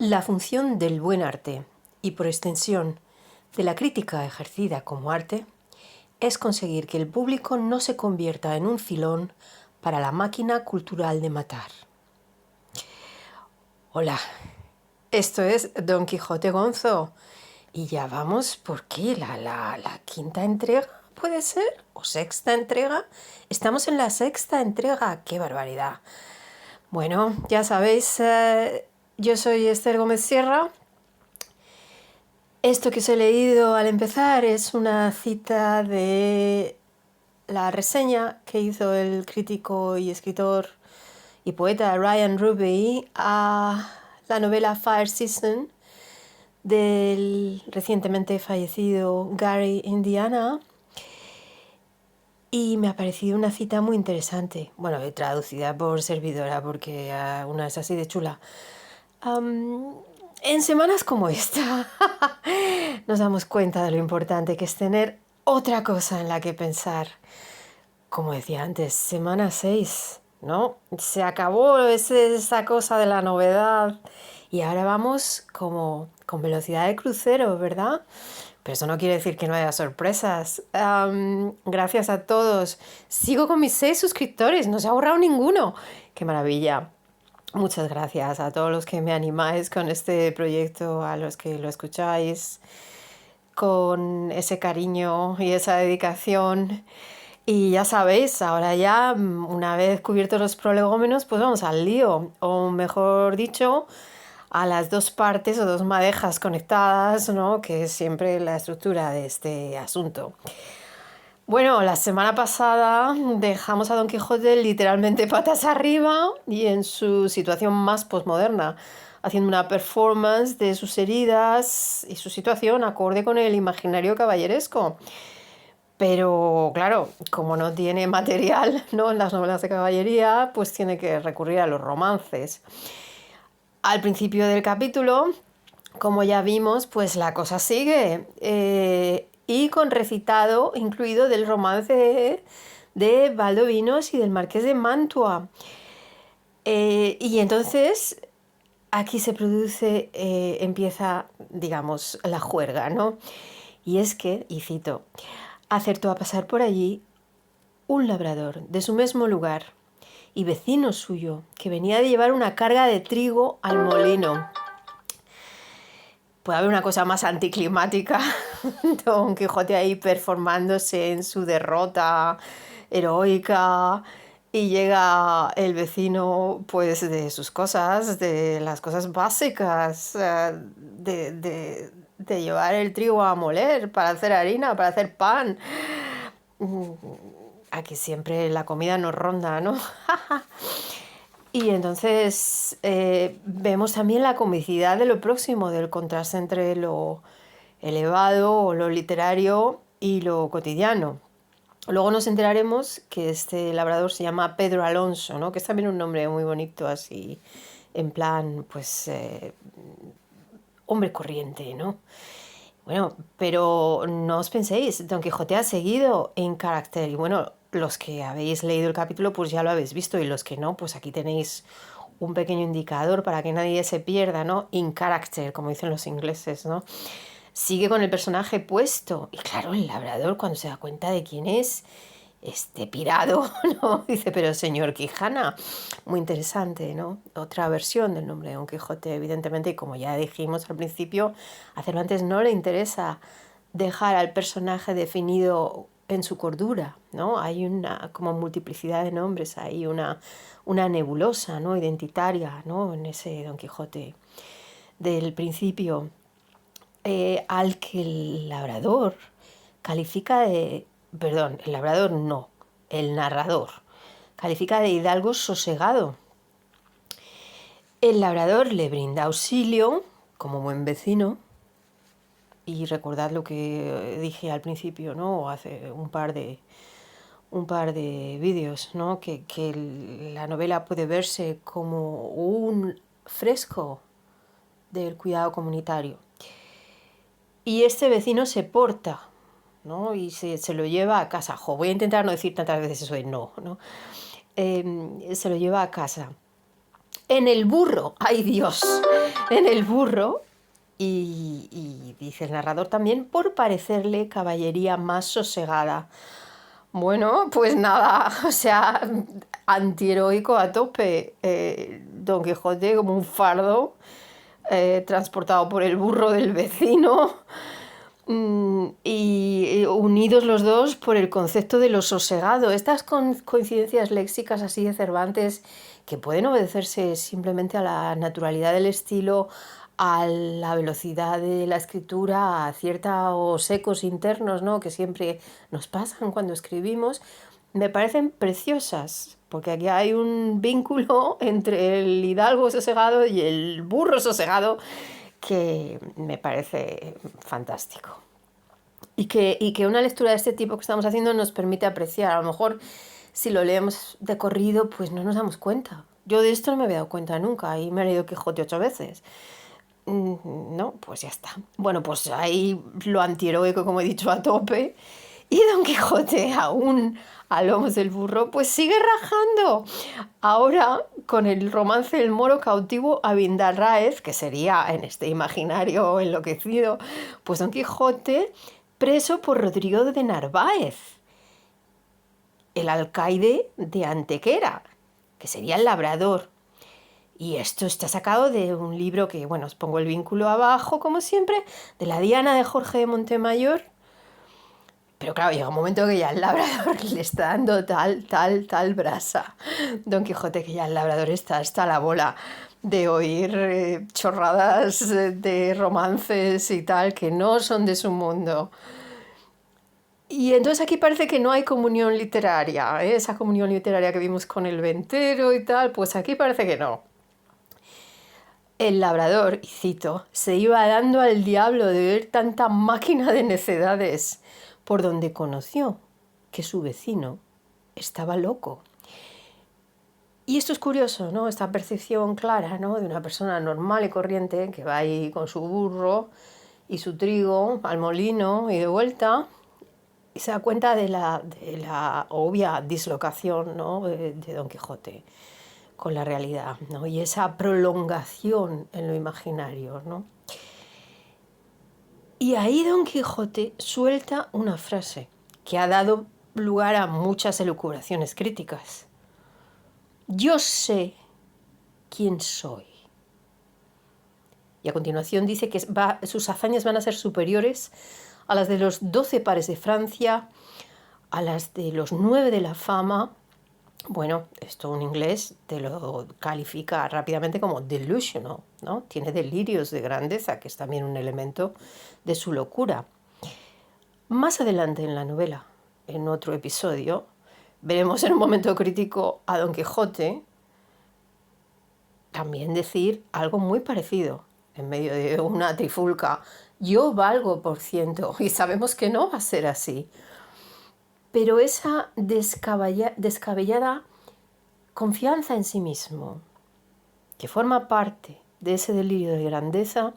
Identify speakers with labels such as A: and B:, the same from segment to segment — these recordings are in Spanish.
A: La función del buen arte, y por extensión de la crítica ejercida como arte, es conseguir que el público no se convierta en un filón para la máquina cultural de matar. Hola, esto es Don Quijote Gonzo, y ya vamos por qué, la quinta entrega, ¿puede ser? ¿O sexta entrega? Estamos en la sexta entrega, ¡qué barbaridad! Bueno, ya sabéis, yo soy Esther Gómez Sierra. Esto que os he leído al empezar es una cita de la reseña que hizo el crítico y escritor y poeta Ryan Ruby a la novela Fire Season del recientemente fallecido Gary Indiana, y me ha parecido una cita muy interesante. Bueno, traducida por servidora porque una es así de chula. En semanas como esta nos damos cuenta de lo importante que es tener otra cosa en la que pensar. Como decía antes, semana 6, ¿no? Se acabó esa cosa de la novedad y ahora vamos como con velocidad de crucero, ¿verdad? Pero eso no quiere decir que no haya sorpresas. Gracias a todos. Sigo con mis 6 suscriptores, no se ha borrado ninguno. ¡Qué maravilla! Muchas gracias a todos los que me animáis con este proyecto, a los que lo escucháis con ese cariño y esa dedicación. Y ya sabéis, ahora ya, una vez cubiertos los prolegómenos, pues vamos al lío, o mejor dicho, a las dos partes o dos madejas conectadas, ¿no? Que es siempre la estructura de este asunto. Bueno, la semana pasada dejamos a Don Quijote literalmente patas arriba y en su situación más posmoderna, haciendo una performance de sus heridas y su situación acorde con el imaginario caballeresco. Pero claro, como no tiene material, ¿no?, en las novelas de caballería, pues tiene que recurrir a los romances. Al principio del capítulo, como ya vimos, pues la cosa sigue. Y con recitado incluido del romance de Valdovinos y del Marqués de Mantua. Y entonces aquí se produce, empieza, digamos, la juerga, ¿no? Y es que, y cito, acertó a pasar por allí un labrador de su mismo lugar y vecino suyo, que venía de llevar una carga de trigo al molino. Puede haber una cosa más anticlimática. Don Quijote ahí performándose en su derrota heroica y llega el vecino pues de sus cosas, de las cosas básicas, de llevar el trigo a moler para hacer harina, para hacer pan. Aquí siempre la comida nos ronda, ¿no? Y entonces vemos también la comicidad de lo próximo, del contraste entre lo elevado o lo literario y lo cotidiano. Luego nos enteraremos que este labrador se llama Pedro Alonso, ¿no? Que es también un nombre muy bonito, así, en plan, pues, hombre corriente, ¿no? Bueno, pero no os penséis, Don Quijote ha seguido en carácter. Y bueno, los que habéis leído el capítulo, pues ya lo habéis visto, y los que no, pues aquí tenéis un pequeño indicador para que nadie se pierda, ¿no? In character, como dicen los ingleses, ¿no? Sigue con el personaje puesto. Y claro, el labrador, cuando se da cuenta de quién es este pirado, ¿no? Dice, pero señor Quijana, muy interesante, ¿no? Otra versión del nombre de Don Quijote, evidentemente, y como ya dijimos al principio, a Cervantes no le interesa dejar al personaje definido en su cordura, ¿no? Hay una como multiplicidad de nombres, hay una nebulosa, ¿no?, identitaria, ¿no?, en ese Don Quijote del principio, al que el labrador califica de... Perdón, el labrador no, el narrador califica de hidalgo sosegado. El labrador le brinda auxilio como buen vecino. Y recordad lo que dije al principio, ¿no?, hace un par de vídeos, ¿no?, que la novela puede verse como un fresco del cuidado comunitario. Y este vecino se porta, ¿no?, y se lo lleva a casa. Voy a intentar no decir tantas veces eso de no, ¿no? Se lo lleva a casa. En el burro, ¡ay Dios! En el burro, y dice el narrador también, por parecerle caballería más sosegada. Bueno, pues nada, o sea, antiheroico a tope. Don Quijote como un fardo transportado por el burro del vecino. Y unidos los dos por el concepto de lo sosegado. Estas coincidencias léxicas así de Cervantes que pueden obedecerse simplemente a la naturalidad del estilo, a la velocidad de la escritura, a ciertos ecos internos, ¿no?, que siempre nos pasan cuando escribimos, me parecen preciosas, porque aquí hay un vínculo entre el hidalgo sosegado y el burro sosegado que me parece fantástico. Y que una lectura de este tipo que estamos haciendo nos permite apreciar. A lo mejor si lo leemos de corrido, pues no nos damos cuenta. Yo de esto no me había dado cuenta nunca y me he leído Quijote 8 veces. No, pues ya está. Bueno, pues ahí lo antiheroico, como he dicho, a tope. Y Don Quijote, aún a lomos del burro, pues sigue rajando. Ahora, con el romance del moro cautivo Abindarráez, que sería en este imaginario enloquecido, pues Don Quijote preso por Rodrigo de Narváez, el alcaide de Antequera, que sería el labrador. Y esto está sacado de un libro que, bueno, os pongo el vínculo abajo, como siempre, de la Diana de Jorge de Montemayor. Pero claro, llega un momento que ya el labrador le está dando tal brasa. Don Quijote, que ya el labrador está hasta la bola de oír chorradas de romances y tal, que no son de su mundo. Y entonces aquí parece que no hay comunión literaria, ¿eh? Esa comunión literaria que vimos con el ventero y tal, pues aquí parece que no. El labrador, y cito, se iba dando al diablo de ver tanta máquina de necedades, por donde conoció que su vecino estaba loco. Y esto es curioso, ¿no? Esta percepción clara, ¿no?, de una persona normal y corriente que va ahí con su burro y su trigo al molino y de vuelta, y se da cuenta de la obvia dislocación, ¿no?, de Don Quijote con la realidad, ¿no?, y esa prolongación en lo imaginario, ¿no? Y ahí Don Quijote suelta una frase que ha dado lugar a muchas elucubraciones críticas. Yo sé quién soy. Y a continuación dice que sus hazañas van a ser superiores a las de los 12 pares de Francia, a las de los 9 de la fama. Bueno, esto un inglés te lo califica rápidamente como delusional, ¿no? Tiene delirios de grandeza, que es también un elemento de su locura. Más adelante en la novela, en otro episodio, veremos en un momento crítico a Don Quijote también decir algo muy parecido en medio de una trifulca. Yo valgo por ciento, y sabemos que no va a ser así. Pero esa descabellada confianza en sí mismo, que forma parte de ese delirio de grandeza,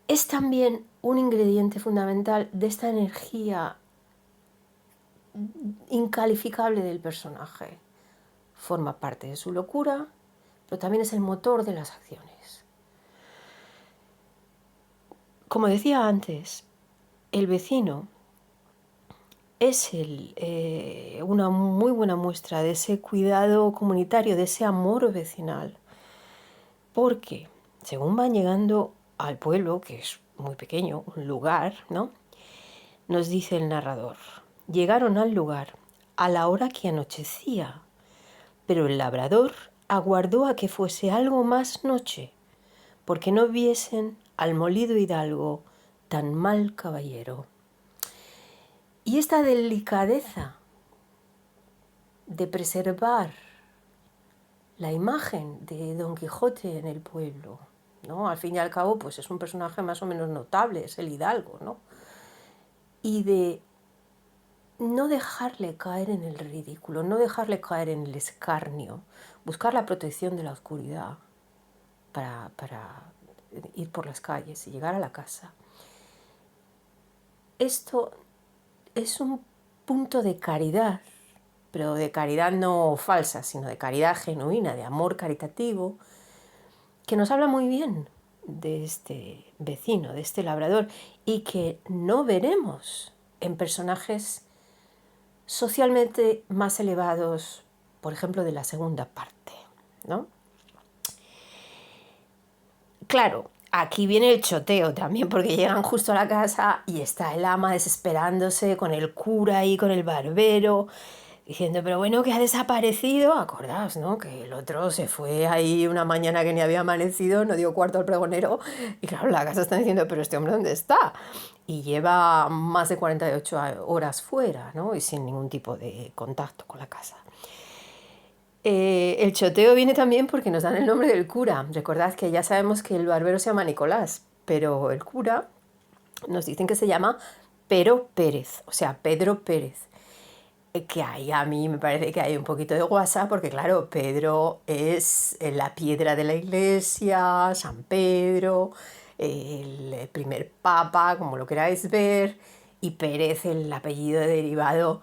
A: es también un ingrediente fundamental de esta energía incalificable del personaje. Forma parte de su locura, pero también es el motor de las acciones. Como decía antes, el vecino es una muy buena muestra de ese cuidado comunitario, de ese amor vecinal, porque según van llegando al pueblo, que es muy pequeño, un lugar, ¿no?, nos dice el narrador, llegaron al lugar a la hora que anochecía, pero el labrador aguardó a que fuese algo más noche, porque no viesen al molido hidalgo tan mal caballero. Y esta delicadeza de preservar la imagen de Don Quijote en el pueblo, ¿no? Al fin y al cabo, pues es un personaje más o menos notable, es el hidalgo, ¿no? Y de no dejarle caer en el ridículo, no dejarle caer en el escarnio, buscar la protección de la oscuridad para ir por las calles y llegar a la casa. Esto es un punto de caridad pero de caridad no falsa, sino de caridad genuina, de amor caritativo, que nos habla muy bien de este vecino, de este labrador, y que no veremos en personajes socialmente más elevados, por ejemplo, de la segunda parte, ¿no? Claro, aquí viene el choteo también, porque llegan justo a la casa y está el ama desesperándose con el cura y con el barbero, diciendo, pero bueno, que ha desaparecido. Acordaos, ¿no? Que el otro se fue ahí una mañana que ni había amanecido, no dio cuarto al pregonero, y claro, la casa está diciendo, pero este hombre, ¿dónde está? Y lleva más de 48 horas fuera, ¿no? Y sin ningún tipo de contacto con la casa. El choteo viene también porque nos dan el nombre del cura. Recordad que ya sabemos que el barbero se llama Nicolás, pero el cura nos dicen que se llama Pero Pérez, o sea, Pedro Pérez. Que ahí a mí me parece que hay un poquito de guasa, porque claro, Pedro es la piedra de la iglesia, San Pedro, el primer papa, como lo queráis ver, y Pérez, el apellido derivado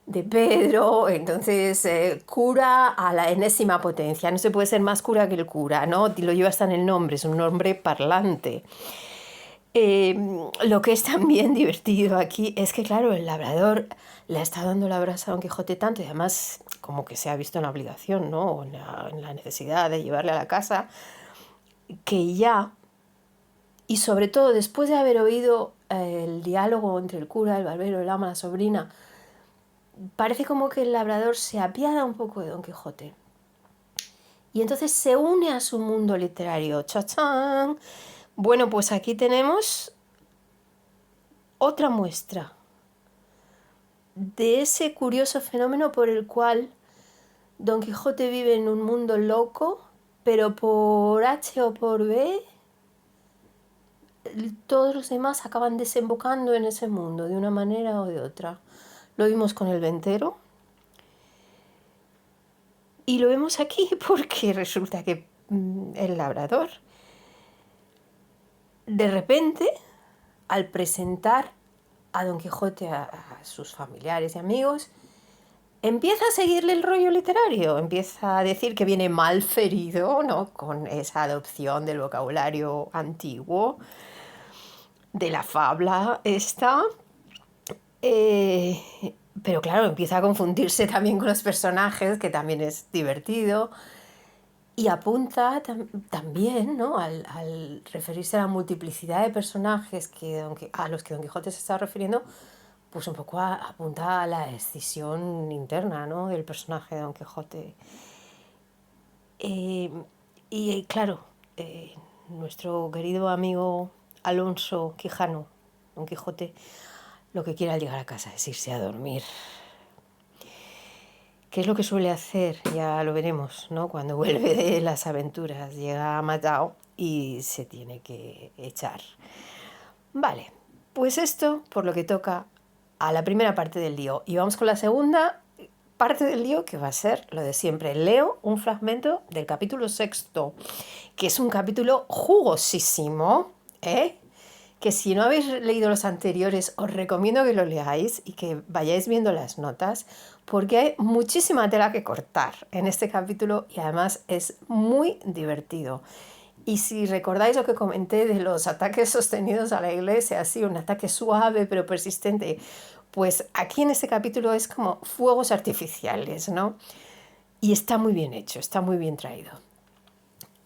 A: de Pedro. Entonces, cura a la enésima potencia, no se puede ser más cura que el cura, ¿no? Lo lleva hasta en el nombre, es un nombre parlante. Lo que es también divertido aquí es que, claro, el labrador le ha estado dando la brasa a Don Quijote tanto, y además como que se ha visto en la obligación, ¿no? O en la necesidad de llevarle a la casa, que ya, y sobre todo después de haber oído el diálogo entre el cura, el barbero, el ama, la sobrina, parece como que el labrador se apiada un poco de Don Quijote. Y entonces se une a su mundo literario. ¡Chachán! Bueno, pues aquí tenemos otra muestra de ese curioso fenómeno por el cual Don Quijote vive en un mundo loco, pero por H o por B, todos los demás acaban desembocando en ese mundo de una manera o de otra. Lo vimos con el ventero y lo vemos aquí porque resulta que el labrador, de repente, al presentar a Don Quijote a sus familiares y amigos, empieza a seguirle el rollo literario, empieza a decir que viene mal ferido, ¿no? Con esa adopción del vocabulario antiguo, de la fabla esta. Pero claro, empieza a confundirse también con los personajes, que también es divertido. Y apunta también, ¿no? Al referirse a la multiplicidad de personajes a los que Don Quijote se está refiriendo, pues un poco apunta a la escisión interna, ¿no? Del personaje de Don Quijote. Y claro, nuestro querido amigo Alonso Quijano, Don Quijote, lo que quiere al llegar a casa es irse a dormir. ¿Qué es lo que suele hacer? Ya lo veremos, ¿no? Cuando vuelve de las aventuras, llega matado y se tiene que echar. Vale, pues esto por lo que toca a la primera parte del lío. Y vamos con la segunda parte del lío, que va a ser lo de siempre. Leo un fragmento del capítulo 6, que es un capítulo jugosísimo, que si no habéis leído los anteriores os recomiendo que lo leáis y que vayáis viendo las notas, porque hay muchísima tela que cortar en este capítulo y además es muy divertido. Y si recordáis lo que comenté de los ataques sostenidos a la iglesia, así un ataque suave pero persistente, pues aquí en este capítulo es como fuegos artificiales, ¿no? Y está muy bien hecho, está muy bien traído.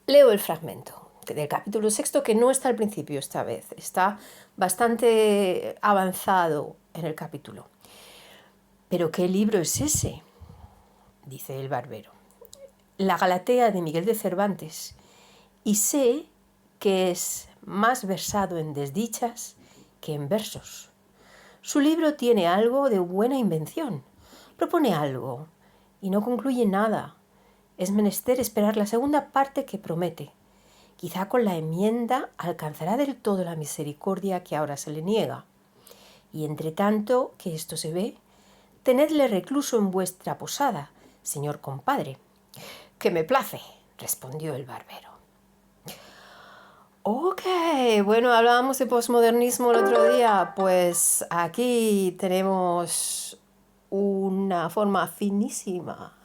A: Leo el fragmento del capítulo 6, que no está al principio esta vez, está bastante avanzado en el capítulo. ¿Pero qué libro es ese?, dice el barbero. La Galatea de Miguel de Cervantes, y sé que es más versado en desdichas que en versos. Su libro tiene algo de buena invención, propone algo y no concluye nada. Es menester esperar la segunda parte que promete. Quizá con la enmienda alcanzará del todo la misericordia que ahora se le niega. Y entre tanto que esto se ve, tenedle recluso en vuestra posada, señor compadre. Que me place, respondió el barbero. Ok, bueno, hablábamos de posmodernismo el otro día, pues aquí tenemos una forma finísima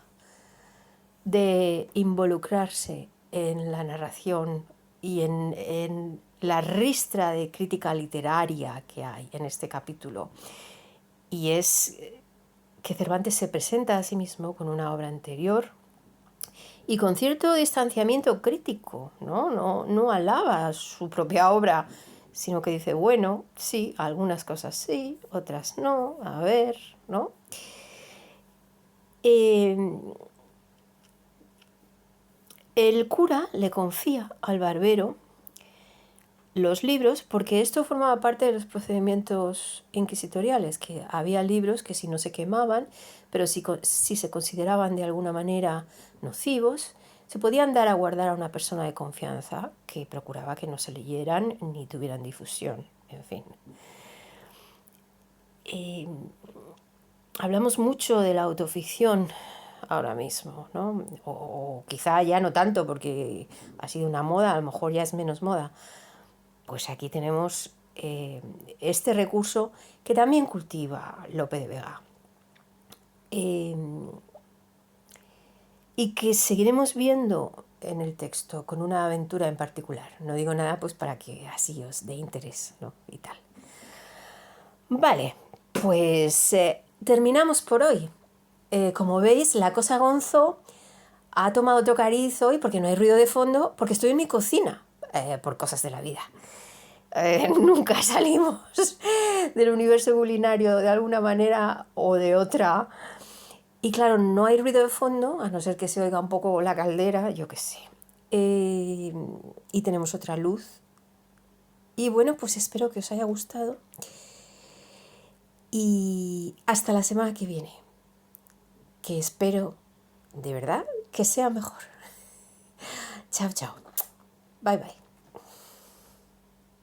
A: de involucrarse en la narración y en la ristra de crítica literaria que hay en este capítulo. Y es que Cervantes se presenta a sí mismo con una obra anterior y con cierto distanciamiento crítico, ¿no? No alaba su propia obra, sino que dice, bueno, sí, algunas cosas sí, otras no, a ver, ¿no? El cura le confía al barbero los libros porque esto formaba parte de los procedimientos inquisitoriales, que había libros que si no se quemaban, pero si se consideraban de alguna manera nocivos, se podían dar a guardar a una persona de confianza que procuraba que no se leyeran ni tuvieran difusión, en fin. Hablamos mucho de la autoficción ahora mismo, ¿no? O quizá ya no tanto porque ha sido una moda, a lo mejor ya es menos moda. Pues aquí tenemos este recurso que también cultiva Lope de Vega y que seguiremos viendo en el texto con una aventura en particular. No digo nada pues para que así os dé interés, ¿no? Y tal. Vale, pues terminamos por hoy. Como veis, la cosa Gonzo ha tomado otro cariz hoy porque no hay ruido de fondo, porque estoy en mi cocina, por cosas de la vida. Nunca salimos del universo culinario de alguna manera o de otra. Y claro, no hay ruido de fondo, a no ser que se oiga un poco la caldera, yo qué sé. Y tenemos otra luz. Y bueno, pues espero que os haya gustado. Y hasta la semana que viene, que espero, de verdad, que sea mejor. Chao, chao. Bye, bye.